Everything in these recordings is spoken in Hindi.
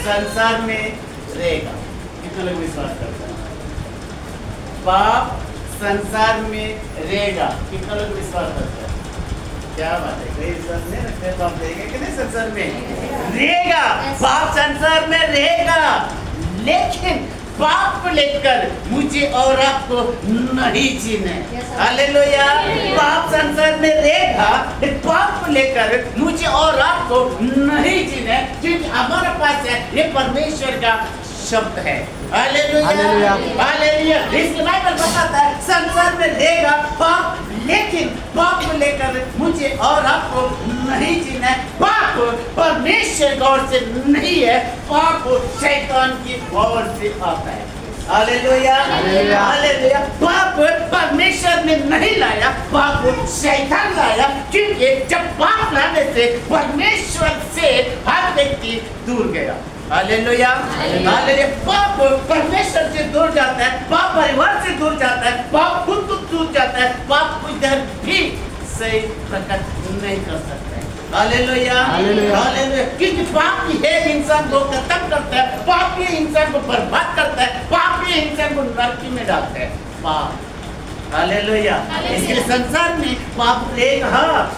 संसार में रहेगा। कितना लोग विश्वास करते हैं? पाप संसार में रहेगा। कितना लोग विश्वास करते हैं? क्या बात है, कोई विश्वास नहीं रखते? पाप रहेगा कि नहीं? संसार में रहेगा, पाप संसार में रहेगा, लेकिन पाप को लेकर मुझे और आपको नहीं जीना। हालेलुया। पाप संसार में रहेगा, पाप को लेकर मुझे और आपको नहीं जीना, क्योंकि हमारे पास है ये परमेश्वर का शब्द है। Hallelujah, hallelujah. इसलिए बाइबल बताता है संसार में रहेगा पाप, लेकिन पाप को लेकर मुझे और आपको नहीं जीना है। पाप परमेश्वर की ओर से नहीं है, पाप शैतान की ओर से आता है। Hallelujah, hallelujah. पाप परमेश्वर ने नहीं लाया, पाप शैतान लाया, क्योंकि जब पाप लाने से परमेश्वर से हर व्यक्ति दूर गया। Hallelujah, hallelujah. पाप परमेश्वर से दूर जाता है, पाप परिवार से दूर जाता है, पाप खुद को दूर जाता है, पाप इधर भी सही प्रकट नहीं कर सकता है। Hallelujah, hallelujah. क्योंकि पाप ही है इंसान को खत्म करता है, पाप ही इंसान को बर्बाद करता है, पाप ही इंसान को नरक में डालता है। पाप, हालेलुया। इसके संसार में पाप रहेगा,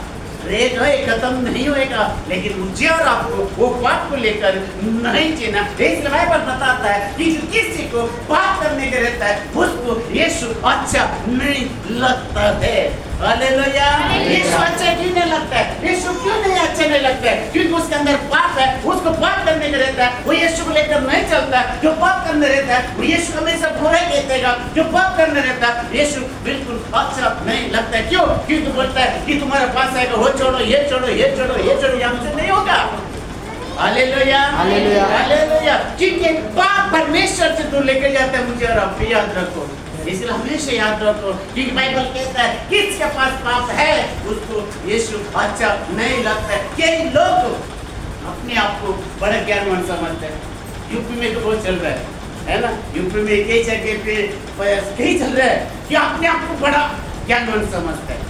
खत्म नहीं होएगा, लेकिन मुझे और आपको वो पाप को लेकर नहीं जीना। इसलिए बाइबल बताता है कि किसी को पाप करने के रहता है उसको यीशु अच्छा नहीं लगता है। हालेलुया। यीशु अच्छा क्यों नहीं लगता है? यीशु क्यों नहीं अच्छा नहीं लगता है? क्योंकि उसके अंदर पाप है, उसको पाप करने का रहता है, वो यीशु को लेकर नहीं चलता है। जो पाप करने रहता है वो यीशु हमेशा बुराई कहतेगा। जो पाप करने रहता है यीशु बिल्कुल अच्छा नहीं लगता है। क्यों? क्योंकि बोलता है कि तुम्हारे पास आएगा, वो छोड़ो, ये छोड़ो, ये छोड़ो, ये छोड़ो, यहाँ से नहीं होगा। Hallelujah, hallelujah, hallelujah. क्योंकि पाप परमेश्वर से दूर लेकर जाता है। मुझे और आपको याद रखो, इसलिए हमेशा याद रखो, क्योंकि बाइबल कहता है किसके पास पाप है उसको यीशु अच्छा नहीं लगता है। कई लोग अपने आप को बड़ा ज्ञानवान समझते हैं। यूपी में तो बहुत चल रहा है ना? यूपी में कई जगह पे कहीं चल रहा है कि अपने आप को बड़ा ज्ञानवान समझते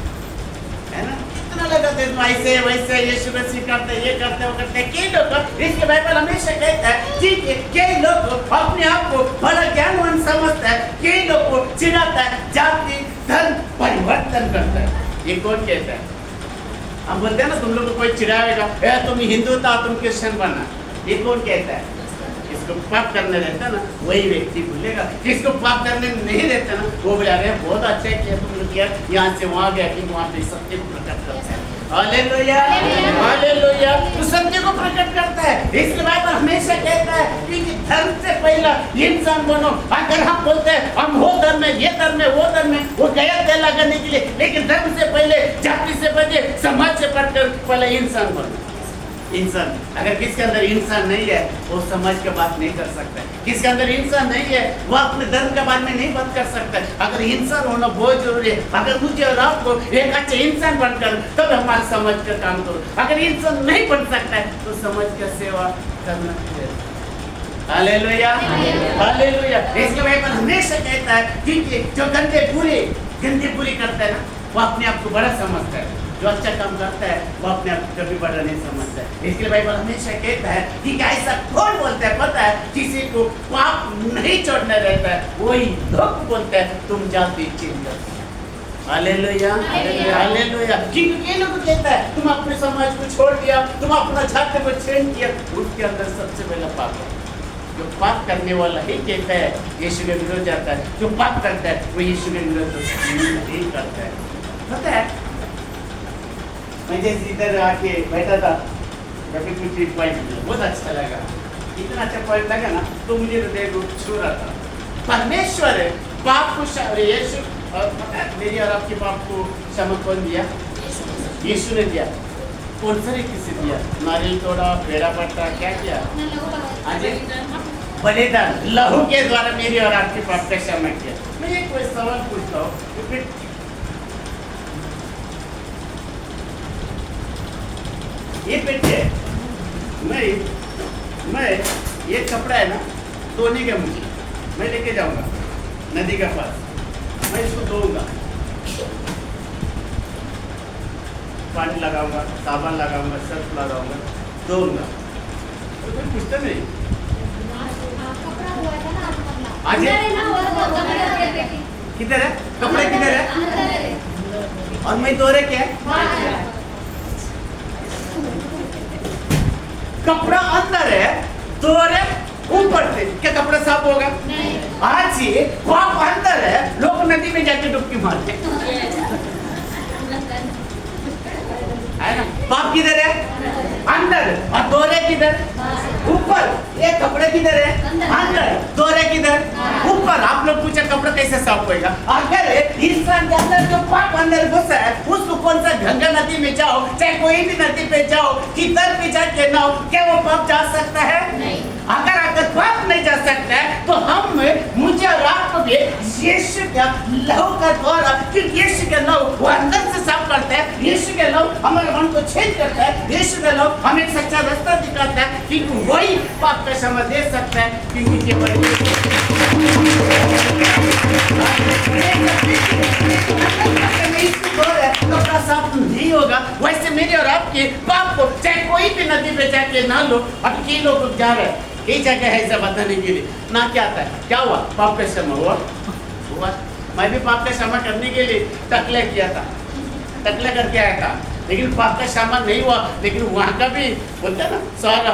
है ना? कितना लगाते हैं ऐसे वैसे, यीशु मसीह करते, ये करते, वो करते। कई लोग, इसके बाइबल हमेशा कहता है ठीक है, कई लोग अपने आप को बड़ा ज्ञानवान समझता है, कई लोग को चिढ़ाता है, जाति धर्म परिवर्तन करता है। ये कौन कहता है? हम बोलते हैं ना तुम लोग को कोई चिढ़ाएगा, तुम हिंदू था तुम क्रिश्चियन बना। ये कौन कहता है? जिसको पाप करने रहता ना वही व्यक्ति भूलेगा, जिसको पाप करने नहीं रहता ना वो बोला रहे बहुत अच्छा किया तुमने किया, यहाँ से वहाँ गया कि वहाँ पे सत्य को प्रकट करता है। Hallelujah, hallelujah. तो सत्य को प्रकट करता है। इसके बाद हमेशा कहता है कि धर्म से पहला इंसान बनो। अगर हम बोलते हैं हम वो धर्म है, ये धर्म है, वो धर्म है, वो गया तेल लगाने के लिए, लेकिन धर्म से पहले, जाति से पहले, समाज से पढ़कर पहले इंसान बनो। इंसान, अगर किसके अंदर इंसान नहीं है वो समाज की बात नहीं कर सकता है। किसके अंदर इंसान नहीं है वो अपने धर्म के बारे में नहीं बात कर सकता है। अगर इंसान होना बहुत जरूरी है। अगर मुझे और आपको एक अच्छे इंसान बनकर तब हमारे समाज का काम करो। अगर इंसान नहीं बन सकता है तो समाज का सेवा करना है। Hallelujah, hallelujah. इसके बाइबल हमेशा कहता है क्योंकि जो गंदे बुरे करता है ना वो अपने आप को बड़ा समझता है, जो अच्छा काम करता है वो अपने आप को कभी बड़ा नहीं समझता है। इसलिए बाइबल हमेशा कहता है कि ऐसा कौन बोलता है पता है? किसी को पाप नहीं छोड़ना रहता है वही लोग बोलते हैं तुम जाति चिन्ह। Hallelujah, hallelujah. क्योंकि ये लोग कहता है तुम अपने समाज को छोड़ दिया, तुम अपना जाति को चेंज किया, उसके अंदर सबसे पहला पाप है। जो पाप करने वाला ही कहता है यीशु के विरोध जाता है, जो पाप करता है वो यीशु के विरोध नहीं करता है। पता है मैं जैसे इधर आके बैठा था, कभी कुछ पॉइंट बहुत अच्छा लगा, इतना अच्छा पॉइंट लगा ना तो मुझे हृदय को छू रहा था। परमेश्वर है पाप को यीशु मेरी और आपके पाप को क्षमा कौन दिया? यीशु ने दिया। कौन सा रीति से दिया? नारियल तोड़ा, पेड़ा पट्टा, क्या किया? बलिदान, लहू के द्वारा मेरी और आपके पाप का क्षमा किया। मैं एक कोई सवाल पूछता हूँ, ये पेटे मैं ये कपड़ा है ना धोने का, मुझे मैं लेके जाऊंगा नदी के पास, मैं इसको धोऊंगा, पानी लगाऊंगा, साबुन लगाऊंगा, सर्फ लगाऊंगा, धोऊंगा, तो कोई पूछता नहीं आज किधर है कपड़े, किधर है? और मैं दोहरे क्या है? कपड़ा अंदर है, दोहरे ऊपर से, क्या कपड़ा साफ होगा? आज ही पाप अंदर है, लोग नदी में जाके डुबकी मारते है ना। पाप किधर है? अंदर। और दोहरे किधर? ऊपर। ये कपड़े किधर है? अंदर। दोहरे किधर? ऊपर। आप लोग पूछे कपड़ा कैसे साफ होएगा? अगर इंसान के अंदर जो पाप अंदर घुसा है, उसको कौन सा गंगा नदी में जाओ, चाहे कोई भी नदी पे जाओ, किधर भी जाके ना हो, क्या वो पाप जा सकता है? नहीं। अगर पाप नहीं जा सकता है, तो हम मुझे और आपको भी यीशु का लहू का द्वारा, क्योंकि यीशु का लहू वो अंदर से साफ करता है, यीशु का लहू हमारे मन को चेंज करता है, यीशु का लहू हमें एक सच्चा रास्ता दिखाता है, क्योंकि वही पाप का क्षमा दे सकता है, क्योंकि केवल कपड़ा साफ नहीं होगा। वैसे मेरे और आपके पाप को चाहे कोई भी नदी पे जाके ना लो। अब कई लोग जा रहे हैं कई जगह है ऐसा बताने के लिए ना, क्या आता है, क्या हुआ? पाप का क्षमा हुआ। मैं भी पाप का क्षमा करने के लिए टकले किया था, टकले करके आया था, लेकिन पाप का क्षमा नहीं हुआ। लेकिन वहाँ का भी बोलते हैं ना, सारा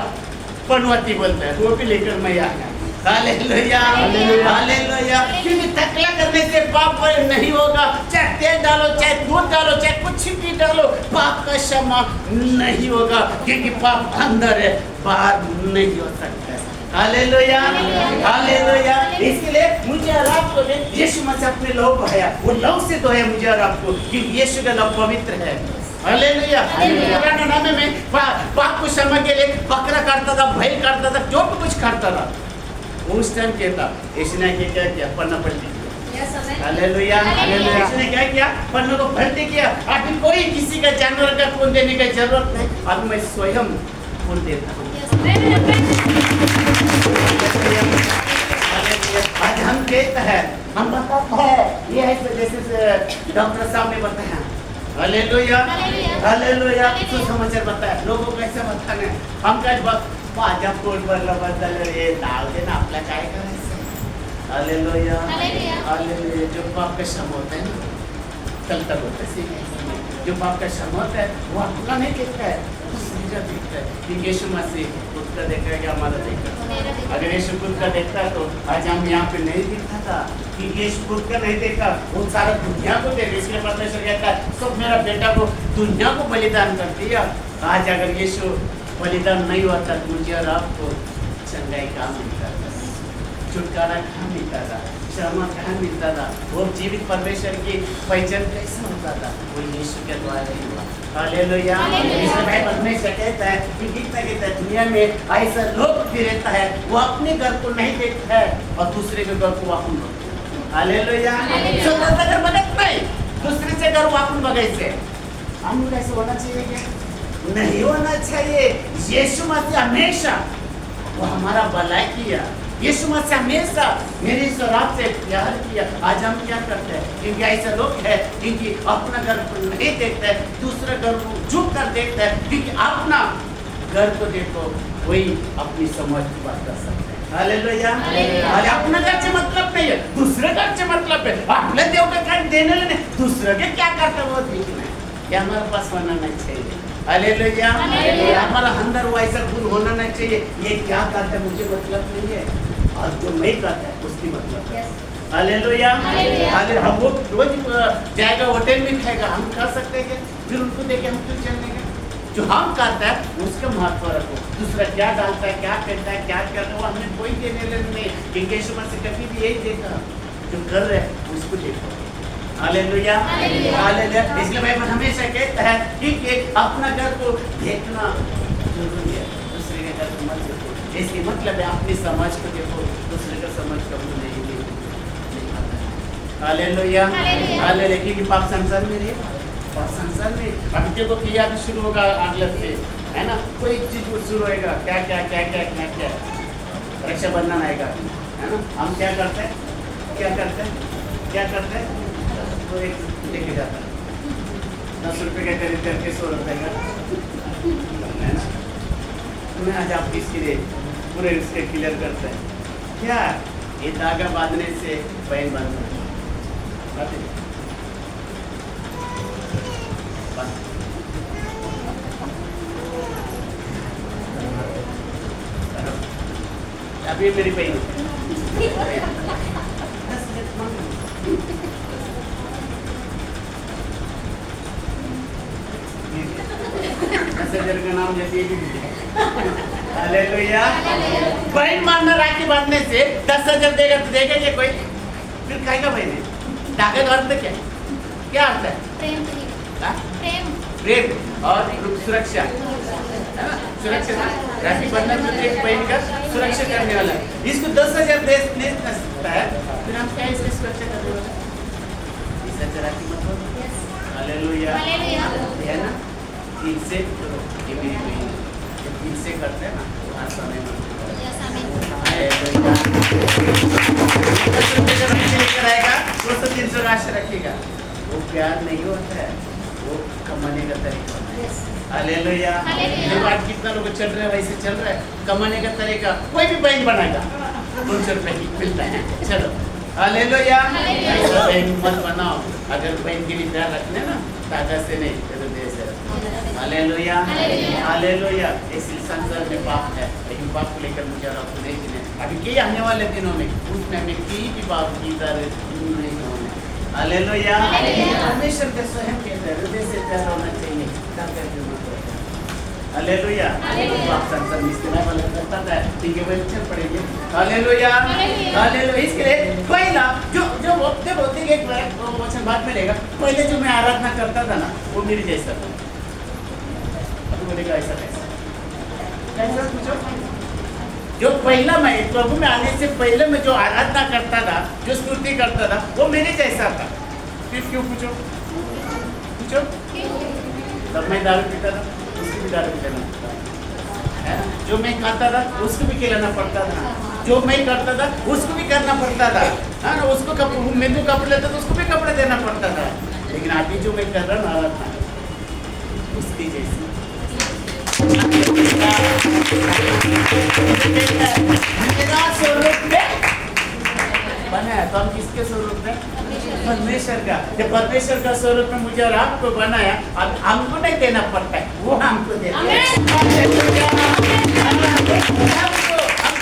पनवती बोलते हैं, वो भी लेकर मैं आ गया। Hallelujah, hallelujah. क्योंकि टकला करने से पाप नहीं होगा। चाहे तेल डालो, चाहे दूध डालो, चाहे कुछ भी डालो, पाप का क्षमा नहीं होगा, क्योंकि पाप अंदर है, बाहर नहीं हो सकता है। Hallelujah, hallelujah. इसलिए मुझे और आपको यीशु मसीह अपने लहू बहाया, वो लहू से धोया मुझे और आपको, क्योंकि यीशु का लहू पवित्र है। हालेलुया। पुराने नामे में पाप को क्षमा के लिए बकरा काटता था, भेड़ काटता था, जो भी कुछ काटता था, उस टाइम क्या था, इसने क्या किया? पन्ना पलटी किया। Hallelujah, hallelujah. इसने क्या किया? पन्नों को पलटी किया। अभी कोई किसी का जानवर का खून देने की जरूरत नहीं, अब मैं स्वयं खून देता हूँ। आज हम कहते हैं, हम बताते हैं, ये है जैसे डॉक्टर साहब ने बताया। Hallelujah, hallelujah. सुसमाचार बताया, लोगों को ऐसे बताना है। हम कह माझ्या पोटभरला बदल रे, नाव दे ना, आपला काय करायचं? Hallelujah, hallelujah. जो पाप का क्षमा होता है ना, कल तक होता है, जो पाप का क्षमा होता है वो अपना नहीं देखता है, दूसरा देखता है। कि यीशु मसीह खुद का देखा है कि हमारा देखा है? अगर यीशु खुद का देखता है तो आज हम यहाँ पे नहीं दिखता था, कि यीशु खुद का नहीं देखा, वो सारा दुनिया को देखा। इसलिए परमेश्वर कहता है, सब मेरा बेटा को दुनिया को बलिदान कर दिया। आज अगर यीशु बलिदान नहीं होता, मुझे और आपको चंगाई कहाँ मिलता था, छुटकारा कहाँ मिलता था, क्षमा कहाँ मिलता था, वो जीवित परमेश्वर की पहचान कैसे होता था? वो यीशु के द्वारा ही हुआ। हालेलुया। इसलिए भाई परमेश्वर कहता है कि कितना कहता है, दुनिया में ऐसा लोग भी रहता है, वो अपने घर को नहीं देखता है और दूसरे के घर को वापन बघतो। हालेलुया। स्वतंत्र घर बघत नाही, दूसरे घर वापन बघायचे। हम कैसे होना चाहिए? क्या नहीं होना चाहिए। यीशु मसीह हमेशा वो हमारा भलाई किया, यीशु मसीह हमेशा मेरे इस रात से प्यार किया। आज हम क्या करते हैं? क्योंकि ऐसे लोग हैं जिनकी अपना घर को नहीं देखते हैं, दूसरे घर को झुक कर देखते हैं, क्योंकि अपना घर को देखो वही अपनी समझ की बात कर सकते हैं। हालेलुया। अपना घर से मतलब नहीं है, दूसरे घर से मतलब है। अपने देव का घर देने लेने, दूसरे के क्या करते वो देखना है, क्या हमारे पास होना नहीं चाहिए। हालेलुया। हमारा अंदर वो ऐसा गुण होना नहीं चाहिए, ये क्या करता है मुझे मतलब नहीं है, और जो नहीं करता है उसकी मतलब है। हालेलुया। हम वो रोज जाएगा होटल में खाएगा, हम खा सकते हैं? फिर उनको देखे हम क्यों चलने का? जो हम करता है उसका महत्व रखो, दूसरा क्या डालता है, क्या करता है, क्या कर रहा है, वो हमें कोई देने लेने नहीं। क्योंकि यीशु मसीह कभी भी यही देखा, जो कर रहे हैं उसको देखो। Hallelujah, hallelujah. इसलिए मैं हमेशा कहता है कि अपना घर को देखना जरूरी है, दूसरे के घर को मत देखो। इसलिए मतलब है अपनी समाज को देखो, दूसरे का समाज कभी नहीं देखो। Hallelujah, hallelujah. क्योंकि पाप संसार में रहेगा, और संसार में अभी देखो क्रिया भी शुरू होगा अगले से, है ना? कोई चीज शुरू होएगा, क्या क्या क्या क्या क्या क्या रक्षाबंधन आएगा, है ना? हम क्या करते हैं, क्या करते हैं, क्या करते हैं? तो एक लेके जाता है, 10 रुपये का खरीद करके 100 रुपये का, है ना? तो मैं आज आप इसके लिए पूरे इसके क्लियर करते हैं। क्या ये धागा बांधने से बहन बंद हो जाए। अभी मेरी बहन का नाम जैसे हालेलुया। बहन मानना राखी बांधने से 10,000 देगा तो देगा क्या कोई? फिर खाएगा बहन? धागे का अर्थ क्या? क्या अर्थ है? प्रेम और सुरक्षा, है ना? सुरक्षा राखी बांधना तो एक बहन का सुरक्षा करने वाला है। इसको 10,000 दे सकता है, फिर हम क्या इसकी सुरक्षा करने वाले? इस अच्छा राखी मतलब हालेलुया, है ना? इनसे ये मेरी बहन इनसे करते हैं ना तो हर समय लेकर आएगा 200-300 राशि रखेगा। वो प्यार नहीं होता है, वो कमाने का तरीका होता है। हालेलुया। आज कितना लोग चल रहे हैं वैसे चल रहा है, कमाने का तरीका। कोई भी बहन बनाएगा 200 रुपए ही मिलता है, चलो हालेलुया। ऐसा बहन मत बनाओ। अगर बहन के लिए प्यार रखने ना ताकत से नहीं तो देश से। Hallelujah, hallelujah. इस संसार में पाप है, लेकिन पाप को लेकर मुझे आपको नहीं जीने। अभी के आने वाले दिनों में उसमें हमें की भी पाप की नहीं होने। हालेलुया। परमेश्वर के स्वयं कहते हैं हृदय से प्यार होना चाहिए। हालेलुया। आप संसार में इस्तेमाल वाला करता है, ठीक है भाई चल पड़ेंगे। Hallelujah, hallelujah. इसके लिए पहला जो जो वक्त होती है एक वचन बात में लेगा। पहले जो मैं आराधना करता था ना वो मेरी जैसा था। अभी बोलेगा ऐसा कैसा पूछो? जो पहला मैं प्रभु में आने से पहले मैं जो आराधना करता था, जो स्तुति करता था, वो मेरे जैसा था। फिर क्यों पूछो? पूछो। तब मैं दारू पीता था, उसको भी दारू पीना पड़ता था। जो मैं खाता था उसको भी खिलाना पड़ता था। जो मैं करता था उसको भी करना पड़ता था। हाँ ना, उसको मैं जो कपड़े लेता था उसको भी कपड़े देना पड़ता था। लेकिन अभी जो मैं कर रहा हूँ आराधना उसकी जैसी मेरा स्वरूप में बना है। तो हम किसके स्वरूप में? परमेश्वर का। जब परमेश्वर का स्वरूप में मुझे और आपको बनाया, अब हमको नहीं देना पड़ता है, वो हमको देता है। हमको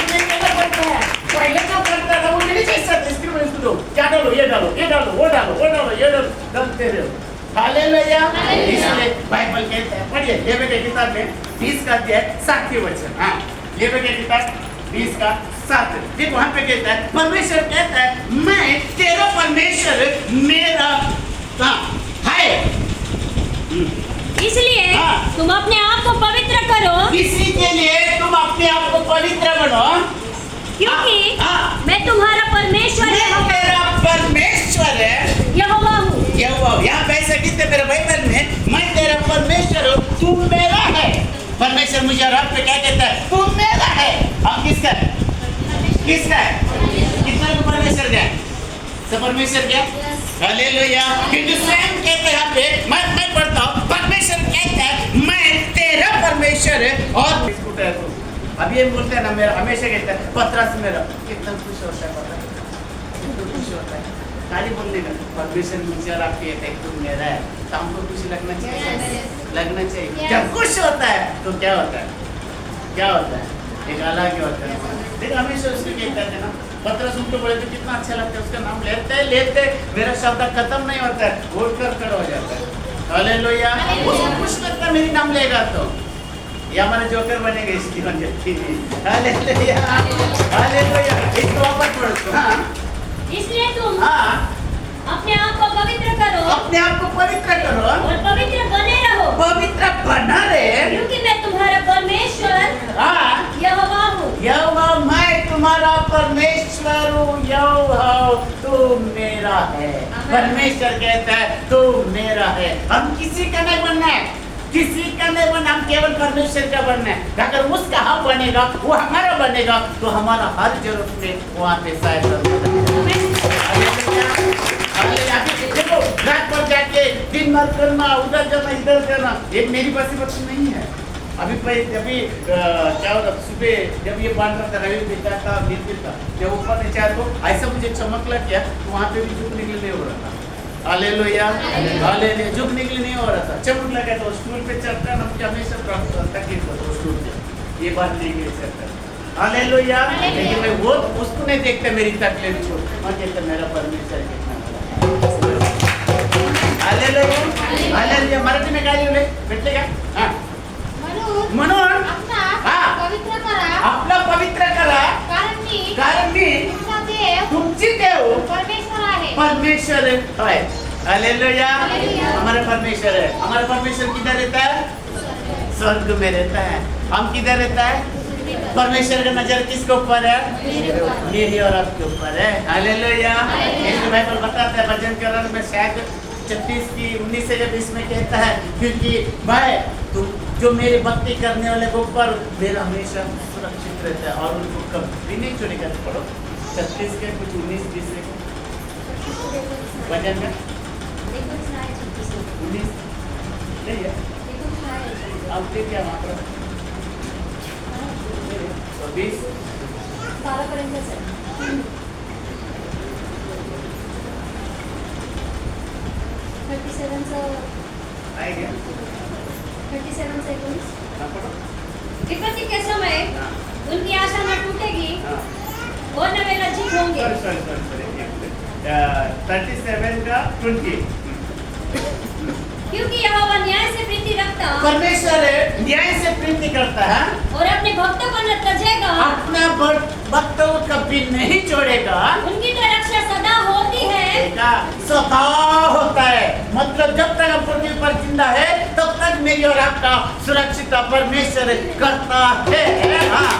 नहीं देना पड़ता है। पहले क्या करता था वो मेरे जैसा था। इसके बाद इसको क्या डालो, ये डालो, ये डालो, वो डालो, वो डालो, ये डालो, डालते रहो। हालेलुया। इसलिए बाइबल कहते हैं, पढ़िए लेवी की किताब में 20 का अध्याय 7वें वचन। हाँ, लेवी की किताब 20 का 7। देखो वहां पे कहता है, परमेश्वर कहता है मैं तेरा परमेश्वर मेरा है। इसलिए तुम अपने आप को पवित्र करो। इसी के लिए तुम अपने आप को पवित्र बनो, क्योंकि मैं तुम्हारा परमेश्वर तेरा परमेश्वर है यहोवा हूँ। यहाँ पैसे कितने मेरे बाइबल में, मैं तेरा परमेश्वर हूँ, तू मेरा है। परमेश्वर मुझे और आपको क्या कहता है? तू मेरा है। अब किसका? किसका है? कितना को परमेश्वर क्या? सब परमेश्वर क्या? हालेलुया। क्योंकि स्वयं कहते हैं यहाँ पे, मैं पढ़ता हूँ, परमेश्वर कहता है मैं तेरा परमेश्वर है। और अब ये बोलते हैं ना, मेरा हमेशा कहता है पतरस मेरा। कितना खुश होता है पता है? कितना खुश होता है खाली बोलने का। परमेश्वर मुझे और आपके कहते हैं तुम मेरा है, तो हमको खुशी लगना चाहिए, लगना चाहिए। जब खुश होता है तो क्या होता है? क्या होता है? एक अलग ही होता है। देखो हमेशा उसको कहते हैं ना, पतरस उनको बोले तो कितना अच्छा लगता है, उसका नाम लेते मेरा शब्द खत्म नहीं होता है, वोट कर हो जाता है। हालेलुया। उसको खुश लगता है मेरी नाम लेगा तो ये हमारा जोकर बनेगा इसकी बन जाती है। Hallelujah, hallelujah. इसको वापस पढ़ो। हाँ, इसलिए तुम अपने आप को पवित्र करो, अपने आप को पवित्र करो और पवित्र बने रहो, पवित्र बना रहे, क्योंकि मैं तुम्हारा परमेश्वर यहोवा हूँ। यहोवा मैं तुम्हारा परमेश्वर हूँ। यहोवा तू मेरा है। परमेश्वर कहता है तू मेरा है। हम किसी का नहीं बनना है, किसी का नहीं बनना, हम केवल परमेश्वर का बनना है। अगर उसका हम बनेगा, वो हमारा बनेगा, तो हमारा हर जरूरत में वहाँ पे सहायता। देखो रात भर जाके दिन भर करना, उधर जाना, इधर करना, ये मेरी बसी नहीं है। अभी क्या होता सुबह जब ये बांध रहा था रवि पिता था नीति था जब ऊपर नीचे आया तो ऐसा मुझे चमकला किया तो वहाँ पे भी झुकने के लिए नहीं हो रहा था। हालेलुया हालेलुया झुकने के लिए नहीं हो रहा था चमक लगा तो स्टूल पे चढ़ता है ना मुझे हमेशा तकलीफ होता है स्टूल पे ये बात नहीं के चढ़ता हालेलुया लेकिन मैं वो उसको नहीं देखता मेरी तकलीफ को मैं कहता मेरा परमेश्वर कितना हालेलुया हालेलुया मराठी में काय लिहिले भेटले का हां म्हणून आपला पवित्र करा कारण मी तुमची देव परमेश्वर है हालेलुया हमारा परमेश्वर है हमारा परमेश्वर किधर रहता है स्वर्ग में रहता है हम किधर रहता है परमेश्वर का नजर किसके ऊपर है मेरी और आपके ऊपर है हालेलुया यीशु बाइबल बताता है भजन करण में शायद 36 की 19 से जब इसमें कहता है क्योंकि भाई तू जो मेरी भक्ति करने वाले के ऊपर मेरा हमेशा सुरक्षित रहता है और उनको कभी नहीं छोड़ेगा। पढ़ो 36 के कुछ 19-20 से भजन में 19 नहीं है अब क्या मात्रा 20 आएगा 37 सेकंड्स हाँ पढ़ो विपत्ति के समय हाँ उनकी आशा न टूटेगी हाँ और न वे लज्जित होंगे। सॉरी 37 का 20 क्योंकि यहोवा न्याय से प्रीति रखता परमेश्वर न्याय से प्रीति करता है और अपने भक्तों को न तजेगा अपना भक्तों को कभी नहीं छोड़ेगा उनकी तो रक्षा सदा होती है सदा होता है मतलब जब तक हम पृथ्वी पर जिंदा है तब तक मेरी और आपका सुरक्षित परमेश्वर करता है हाँ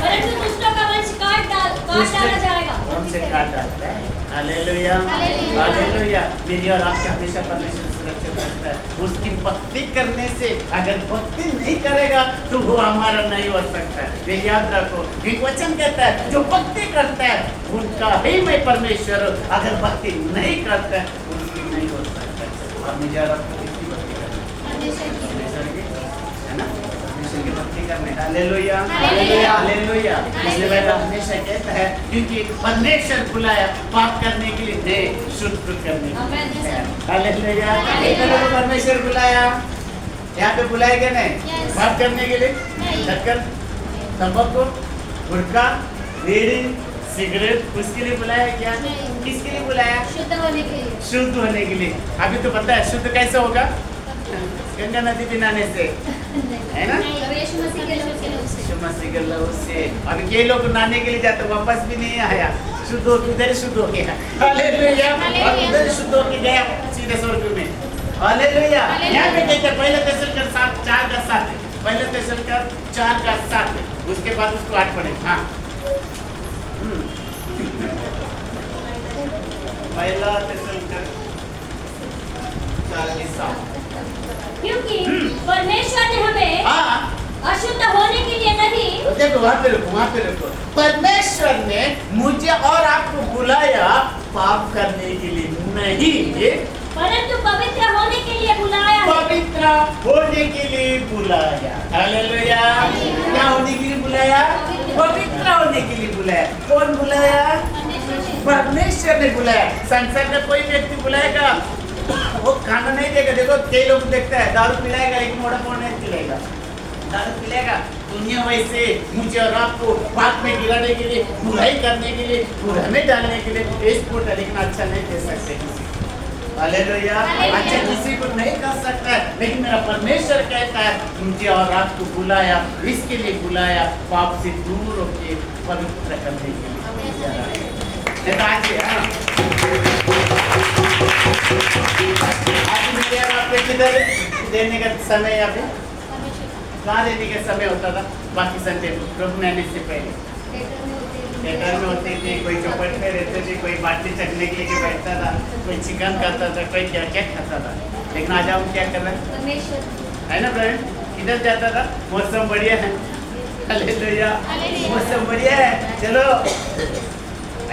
परंतु दुष्टों का वंश काट डाला जाएगा हमसे काट डालता है हालेलुया हालेलुया मेरी और आपके हमेशा परमेश्वर सुरक्षित रखता है उसकी भक्ति करने से अगर भक्ति नहीं करेगा तो वो हमारा नहीं हो सकता है ये याद रखो एक वचन कहता है जो भक्ति करता है उनका ही मैं परमेश्वर अगर भक्ति नहीं करता है उसकी नहीं हो सकता है और मुझे और आपको किसकी भक्ति करनी है ना परमेश्वर की भक्ति करने हालेलुया हालेलुया हालेलुया इसलिए मैं हमेशा कहता है क्योंकि परमेश्वर बुलाया पाप करने के लिए नहीं शुद्ध करने के लिए हालेलुया परमेश्वर बुलाया यहाँ पे बुलाएगा नहीं पाप करने के लिए शक्कर तंबाकू गुटखा बीड़ी सिगरेट उसके लिए बुलाया क्या किसके लिए बुलाया शुद्ध होने के लिए अभी तो पता है शुद्ध कैसे होगा गंगा नदी में नहाने से है ना यीशु मसीह के लहू से अभी कई लोग नहाने के लिए जाते वापस भी नहीं आया शुद्ध हो इधर शुद्ध हो गया हालेलुया और उधर शुद्ध हो के गया सीधे स्वर्ग में हालेलुया यहाँ पे कहते हैं पहले तेसलकर 4 का 7 पहले तेसलकर 4 का 7 उसके बाद उसको 8 पढ़े हाँ पहला तेसलकर 4 के 7 क्योंकि परमेश्वर ने हमें अशुद्ध होने के लिए नहीं देखो वहाँ पे रुको परमेश्वर ने मुझे और आपको बुलाया पाप करने के लिए नहीं परंतु पवित्र होने के लिए बुलाया पवित्र होने के लिए बुलाया हालेलुया क्या होने के लिए बुलाया पवित्र होने के लिए बुलाया कौन बुलाया परमेश्वर ने बुलाया संसार का कोई व्यक्ति बुलाएगा वो खाना नहीं देगा देखो कई लोग देखते हैं दारू पिलाएगा लेकिन मोटा फोन नहीं पिलाएगा दारू पिलाएगा दुनिया वैसे मुझे और आपको बात में गिराने के लिए बुराई करने के लिए बुरा में डालने के लिए इस फोटो लेकिन अच्छा नहीं दे सकते किसी को हालेलुया अच्छा किसी को नहीं कर सकता है लेकिन मेरा परमेश्वर कहता है मुझे और आपको बुलाया इसके लिए बुलाया पाप से दूर होके पवित्र करने के लिए किधर देने का समय यहाँ पे कहाँ देने का समय होता था बाकी संडे प्रभु आने से पहले थिएटर में होते थे कोई चौपट में रहते थे कोई बाटी चखने के लिए बैठता था कोई चिकन खाता था कोई क्या क्या खाता था लेकिन आज हम क्या कर रहे है ना फ्रेंड किधर जाता था मौसम बढ़िया है हालेलुया मौसम बढ़िया है चलो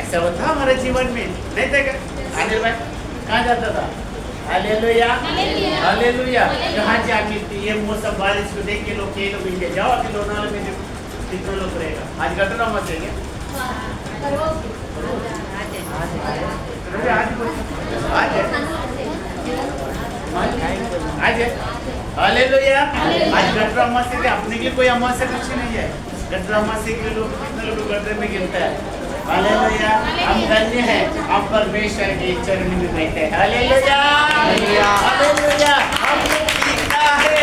ऐसा होता हमारे जीवन में नहीं था क्या अनिल भाई कहाँ जाता था हालेलुया हालेलुया। हालेलुया। कहाँ जा मिलती है मौसम बारिश को देख के लोग कई लोग मिल जाओ अभी लोनावाला में देखो कितना लोग रहेगा आज गटरा मत देंगे आज हालेलुया। आज गटरा अमावस्या के अपने के लिए कोई अमावस्या कुछ नहीं है गटरा अमावस्या के लोग कितने लोग गटरे में गिरता है हालेलुया। हम धन्य हैं हम परमेश्वर के चरण में बैठे हैं हालेलुया हालेलुया। हम लोग पीता है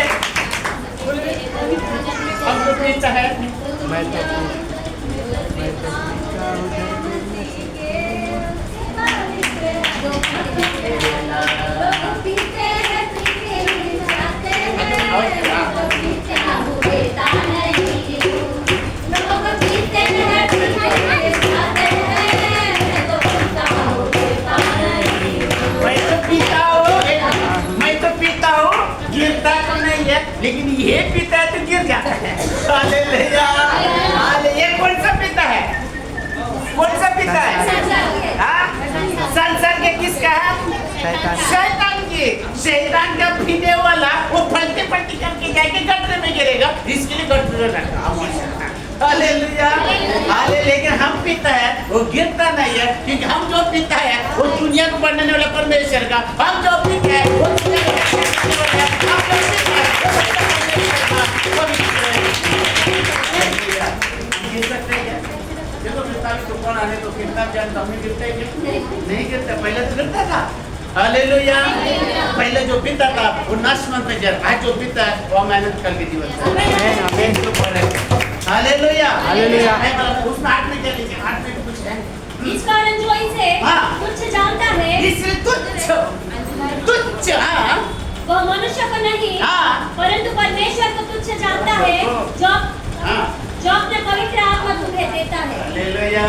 हम लोग पीता है गिरता तो नहीं है लेकिन ये पीता है तो गिर जाता है हालेलुया हालेलुया। कौन सा पीता है कौन सा पीता है हाँ संसार के किसका है शैतान की शैतान का पीने वाला वो पलटी पलटी करके जाके गटरे में गिरेगा इसके लिए गटरे रखा हालेलुया हाले। लेकिन हम पीता है वो गिरता नहीं है क्योंकि हम जो पीता है वो दुनिया को बनाने वाला परमेश्वर का हम जो पीते हैं वो दुनिया को बनाने वाला है हम जो पीते हैं वो परमेश्वर का गिर सकते हैं देखो किताब तो कौन आने तो किताब जानता हमें गिरते हैं नहीं गिरता पहले तो गिरता था हालेलुया। पहले जो पीता था वो नशमंत में जर आज जो पीता है वो मेहनत करके जीवन हालेलुया हालेलुया। उसमें हाथ में क्या लीजिए हाथ में कुछ है इस कारण जो इसे तुच्छ जानता है इसलिए तुच्छ हाँ वह मनुष्य को नहीं परंतु परमेश्वर को तुच्छ जानता है जो अपने पवित्र आत्मा तुम्हें देता है हालेलुया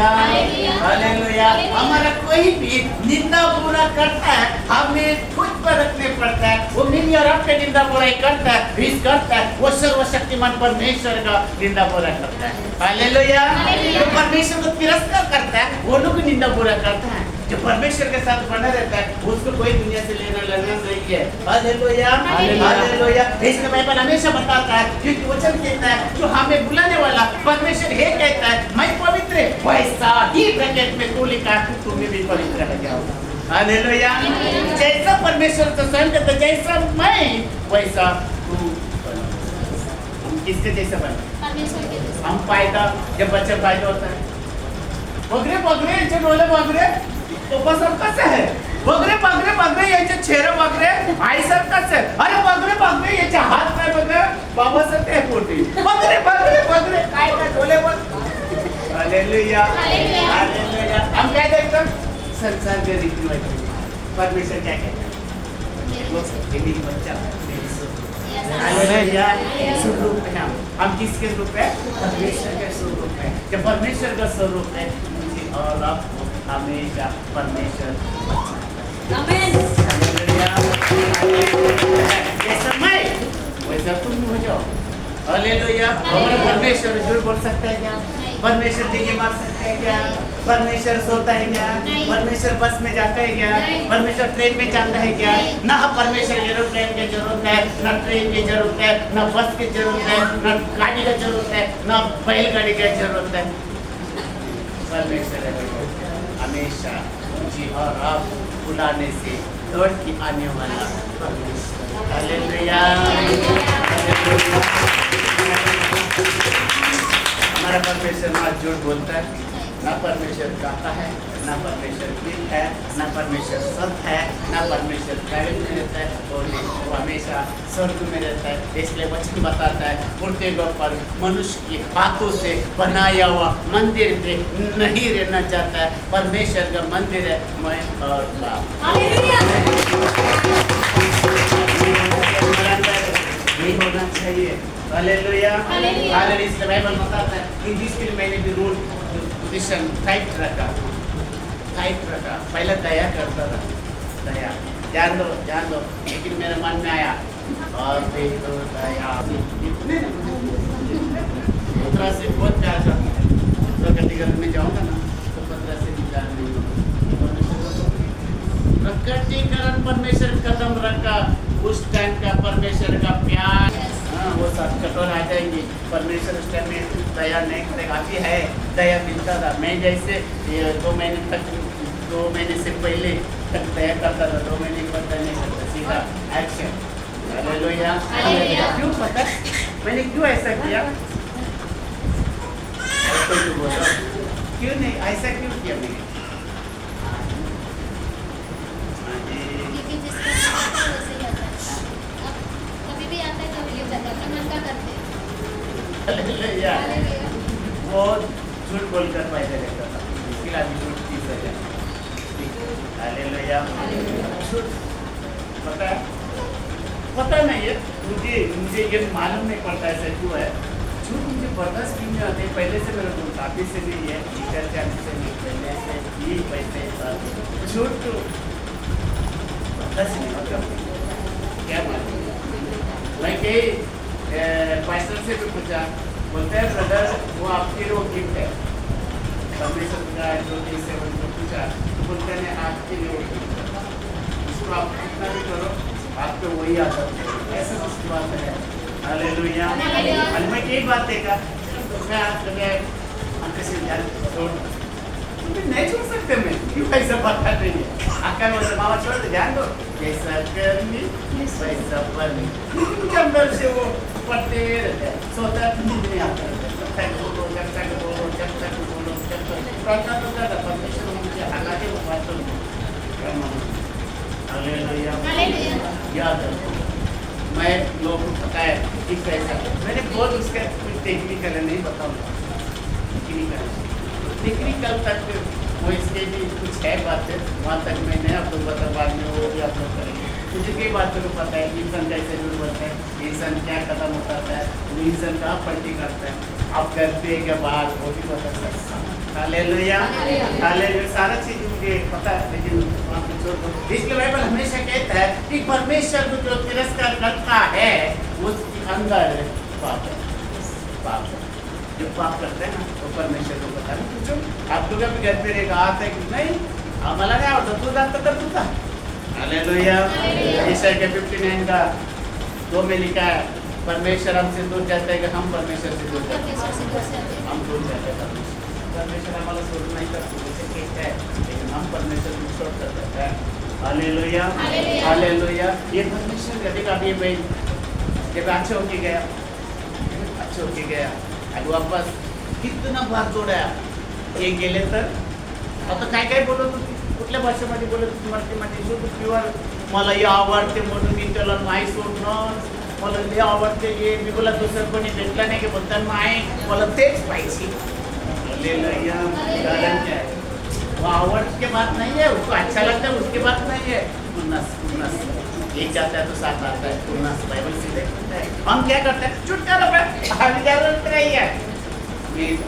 हालेलुया। हमारा कोई भी निंदा बुरा करता है हमें खुद पर रखने पड़ता है वो मिल और अपने निंदा बुराई करता है विष करता है वो सर्वशक्तिमान परमेश्वर का निंदा बुरा करता है हालेलुया। जो परमेश्वर को तिरस्कार करता है वो लोग निंदा बुरा करता है जो परमेश्वर के साथ बना रहता है उसको कोई दुनिया से लेना लड़ना नहीं है हालेलुया हालेलुया। इसलिए बाइबल हमेशा बताता है क्योंकि वचन कहता है जो हमें बुलाने वाला परमेश्वर ये कहता है मैं पवित्र वैसा ही ब्रैकेट में तू लिखा है तुम भी पवित्र रह जाओ हालेलुया। जैसा परमेश्वर तो स्वयं कहता है जैसा मैं वैसा तू हम किसके जैसा बने हम पैदा जब बच्चा पैदा होता है बगरे बगरे याचे डोळे बगरे पप्पासारखाच आहे बगरे बगरे बगरे याचे चेहरे बगरे आईसारखाच आहे अरे बगरे बगरे याचे हात पाय बगरे बाबासारखे आहे पोटी बगरे बगरे बगरे काय काय डोळे बघ हालेलुया हालेलुया। हम क्या देखते संसार के रीति रिवाज परमेश्वर क्या कहता है मेरी बच्चा मेरी हालेलुया स्वरूप है हम किसके रूप है परमेश्वर के स्वरूप है जब परमेश्वर का स्वरूप है मुझे और आप हमेशा परमेश्वर आमीन जैसा मैं वैसा तुम हो जाओ हालेलुया। हमारा परमेश्वर झूठ बोल सकता है क्या परमेश्वर डीजे मार सकता है क्या परमेश्वर सोता है क्या परमेश्वर बस में जाता है क्या परमेश्वर ट्रेन में जाता है क्या ना परमेश्वर एरोप्लेन की जरूरत है ना ट्रेन की जरूरत है ना बस की जरूरत है ना गाड़ी की जरूरत है ना बैलगाड़ी की जरूरत है परमेश्वर हमेशा जी और आप बुलाने से दौड़ के आने वाला परमेश्वर हालेलुया। हमारा परमेश्वर ना झूठ बोलता है ना परमेश्वर गाता है ना परमेश्वर पीठ है ना परमेश्वर संत है ना परमेश्वर गाड़ी में रहता है और वो हमेशा स्वर्ग में रहता है। इसलिए वचन बताता है उड़ते पर मनुष्य की हाथों से बनाया हुआ मंदिर पे नहीं रहना चाहता है परमेश्वर का मंदिर है मैं और बाप यही होना चाहिए हालेलुया हालेलुया। इसलिए बाइबल बताता है इन दिस फिल्म मैंने भी रूल पोजीशन टाइट रखा पहले दया करता था दया जान दो लेकिन मेरे मन में आया और भी तो दया इतने पुत्रा से बहुत प्यार करता है तो कटिगत में जाऊंगा ना तो पुत्रा से प्यार नहीं होगा प्रकटीकरण परमेश्वर कदम दया नहीं करेगा। अभी है दया मिलता था, मैं जैसे ये 2 महीने तक 2 महीने से पहले तक दया करता था, 2 महीने के बाद दया नहीं करता, सीधा एक्शन। हालेलुया। क्यों पता मैंने क्यों ऐसा किया? कोई तो बोलो क्यों नहीं ऐसा क्यों किया मैंने? क्योंकि जिसका मन आता है वैसे ही आता है। अब कभी भी आता है, कभी भी जाता है, अपने मन का करते हैं। हालेलुया। हालेलुया। वो झूठ बोलकर पैदा रहता था, इसके लिए अभी झूठ की सजा। हालेलुया। झूठ पता नहीं है मुझे ये मालूम नहीं पड़ता ऐसा क्यों है। झूठ मुझे बर्दाश्त क्यों नहीं आते? पहले से मेरा काफी से नहीं है, टीचर जाने से नहीं, पहले से ही पैसे झूठ तो बर्दाश्त नहीं होता। क्या मालूम? मैं कई पास्टर से भी पूछा, बोलते हैं ब्रदर वो आपके लिए वो गिफ्ट है, परमेश्वर का जो से उनको पूछा, बोलते हैं आपके लिए वो गिफ्ट है, उसको आप कितना भी करो आपको वही आता है। ऐसा उसकी बात है। हालेलुया। मैं यही बात देखा, मैं आज कभी अंक से छोड़ नहीं छोड़ सकते, मैं क्यों ऐसा बात कर रही है? आका बोलते मामा छोड़ दे, ध्यान दो, जैसा करनी वैसा पढ़नी। उनके अंदर से वो पढ़ते रहते हैं, सोता नहीं आता, जब तक बोलो प्रार्थना तो करता, परमेश्वर मुझे हालांकि वो बात तो हालेलुया। याद रखो, मैं लोगों को पता है कि कैसा मैंने बहुत उसका कुछ टेक्निकल नहीं बताऊंगा, टेक्निकल तक वो इसके भी कुछ है बातें, वहाँ तक मैं नहीं आपको बता, बाद में वो भी आप लोग करेंगे। मुझे कई बातों को पता है, इंसान कैसे जुड़ बनता है, इंसान क्या कदम उठाता है, वो इंसान कहाँ पलटी करता है, आप करते हैं क्या बाहर, वो भी बता सकता है। हालेलुया। हालेलुया। सारा चीज मुझे पता है, लेकिन वहाँ पे छोड़ दो। इसलिए बाइबल हमेशा कहता है कि परमेश्वर को जो तिरस्कार करता है उसके अंदर पाप है। पाप है, जो पाप करते हैं ना वो परमेश्वर को पता नहीं। पूछो आप लोग भी घर पे रहेगा आता है कि नहीं, आम्हाला काय आवडतं तू जाता तर तुझा। हालेलुया। ईशाया के 59 का 2 में लिखा है, परमेश्वर हमसे दूर जाता है कि हम परमेश्वर से दूर जाते हैं, हम दूर जाते हैं। परमेश्वर हमारा छोड़ नहीं कर सकते है, लेकिन हम परमेश्वर को छोड़ कर सकते हैं। हालेलुया। हालेलुया। ये परमेश्वर कभी कभी भाई जब अच्छे होके गया, अच्छे होके गया आणि वापस कितना बार जोडाया हे गेले तर आता काय काय बोलत होती, कुठल्या भाषेमध्ये बोलत होती? मराठीमध्ये जो प्युअर मला हे आवडते म्हणून मी त्याला नाही सोडणार, मला हे आवडते हे मी बोला दुसरं कोणी भेटला नाही की बोलता नाही मला तेच पाहिजे। हालेलुया। कारण क्या है वो आवड़ के बात नहीं है, उसको अच्छा लगता है उसके बात नहीं है। उन्नस एक जाता है तो साथ आता है, उन्नस बाइबल से देखते हैं। हम क्या करते हैं? छुटकारा अभी जरूरत नहीं है।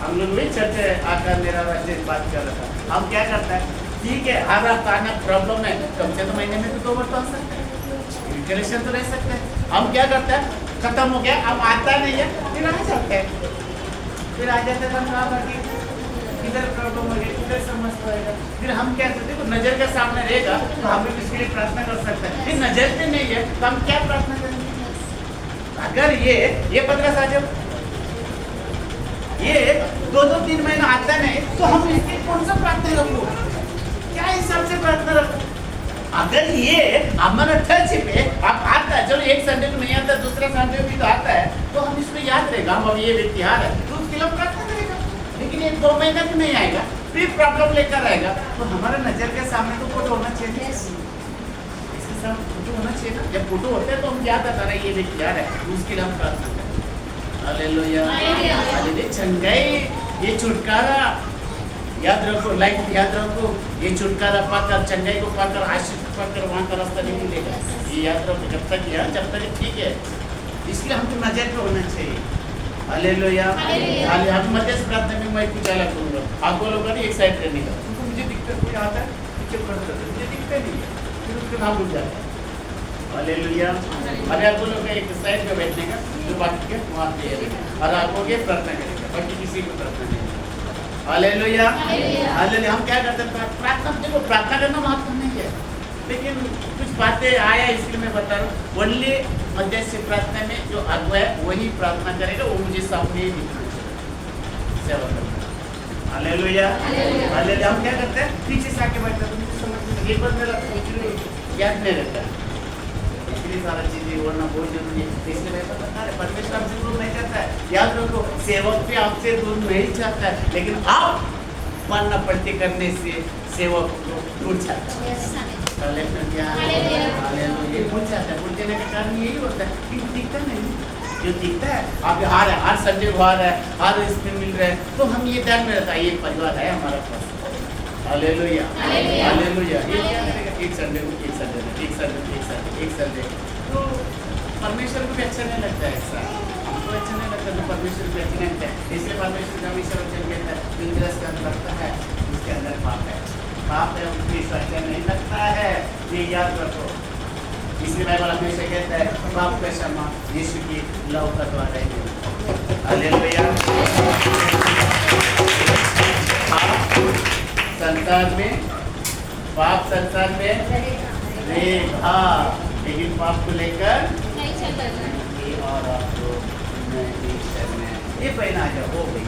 हम लोग भी चर्च आकर मेरा वैसे बात कर रहा था, हम क्या करते हैं? ठीक है हर हफ्ता आना प्रॉब्लम है, कम से कम महीने में तो 2 बार तो आ सकते हैं, रिकलेक्शन तो रह सकते हैं। हम क्या करते हैं? खत्म हो गया, अब आता नहीं है, फिर आ जाते हैं, फिर आ जाते हैं हम कहाँ बाकी किधर प्रॉब्लम हो गया, किधर समझता होगा। फिर हम क्या करते हैं? नजर के सामने रहेगा तो हम भी इसके लिए प्रार्थना कर सकते हैं, फिर नजर पे नहीं है तो हम क्या प्रार्थना करेंगे? अगर ये 15 साल जब ये 2-3 महीना आता नहीं तो हम इसके कौन सा प्रार्थना रखो, क्या हिसाब से प्रार्थना रखो? अगर ये हमारा टच पे आप आता है, चलो एक संडे को नहीं आता, दूसरा संडे भी तो आता है, तो हम इसमें याद रहेगा हम ये व्यक्ति हार है तो उसके लिए प्रार्थना करेगा। लेकिन ये 2 महीना भी नहीं आएगा, फिर प्रॉब्लम लेकर आएगा, तो हमारा नजर के सामने तो फोटो होना चाहिए, इसके सामने फोटो होना चाहिए ना। जब फोटो होता है तो हम याद आता है ये व्यक्ति यार है, उसके लिए हम प्रार्थना करें। हालेलुया। हालेलुया। चंगाई ये छुटकारा याद रखो, लाइफ याद रखो, ये छुटकारा पाकर चंगाई को पाकर आशीष पाकर वहाँ का रास्ता नहीं मिलेगा, ये याद रखो। जब तक ठीक है, इसलिए हमको नजर पे होना चाहिए। हालेलुया। हम मध्यस्थ प्रार्थना में मैं कुछ अलग करूँगा, आप बोलोगे नहीं एक साइड रहने का, उनको मुझे दिक्कत कोई आता है पीछे पड़ता है, मुझे दिक्कत नहीं है, फिर उसके नाम उठ जाता है। हालेलुया। अरे आप बोलोगे एक साइड पे बैठने का, जो बाकी के वहाँ पे और आप हो गए प्रार्थना करेंगे, बाकी किसी को प्रार्थना नहीं। हालेलुया। हालेलुया। हम क्या करते हैं? प्रार्थना, देखो प्रार्थना करना महत्व नहीं है, लेकिन कुछ बातें आया इसलिए मैं बता रहा हूँ। ओनली मध्यस्थ प्रार्थना में जो अगुआ है वही प्रार्थना करेगा, वो मुझे सामने ही दिखना चाहिए। सेवा करता है। Hallelujah hallelujah. हम क्या करते हैं, पीछे से आके बैठते हैं, तुमको समझ में एक बार मेरा याद नहीं रहता है, इतनी सारी चीजें वरना बहुत जरूरी है। इसलिए मैं बता रहे परमेश्वर आपसे दूर नहीं चाहता है। याद रखो, सेवक भी आपसे दूर नहीं चाहता है, लेकिन आप मानना पड़ती करने से सेवक दूर चाहता है। हालेलुया भूल जाता है। भूल जाने का कारण यही होता है कि दिखता नहीं, जो दिखता है आप हर संडे को आ रहा है, हर इसमें मिल रहा है, तो हम ये ध्यान में रहता है ये परिवार है हमारा पास। Hallelujah hallelujah. ये क्या करेगा, एक संडे को एक संडे में, एक संडे को एक संडे, एक संडे, तो परमेश्वर को भी अच्छा नहीं लगता है ऐसा, हमको अच्छा नहीं लगता, तो परमेश्वर को अच्छा नहीं लगता है। इसलिए परमेश्वर का हमेशा वचन कहता है, जो इंद्रस के अंदर लगता है उसके अंदर पाप है, पाप है उसको अच्छा नहीं लगता है, ये याद रखो। इसलिए बाइबल हमेशा कहता है पाप का क्षमा यीशु की लव का द्वारा है। हालेलुया। संसार में पाप संसार में रहेगा, लेकिन पाप को लेकर नहीं चलता। ये और आप लोग नहीं करना है। ये पहना जाओ, हो गई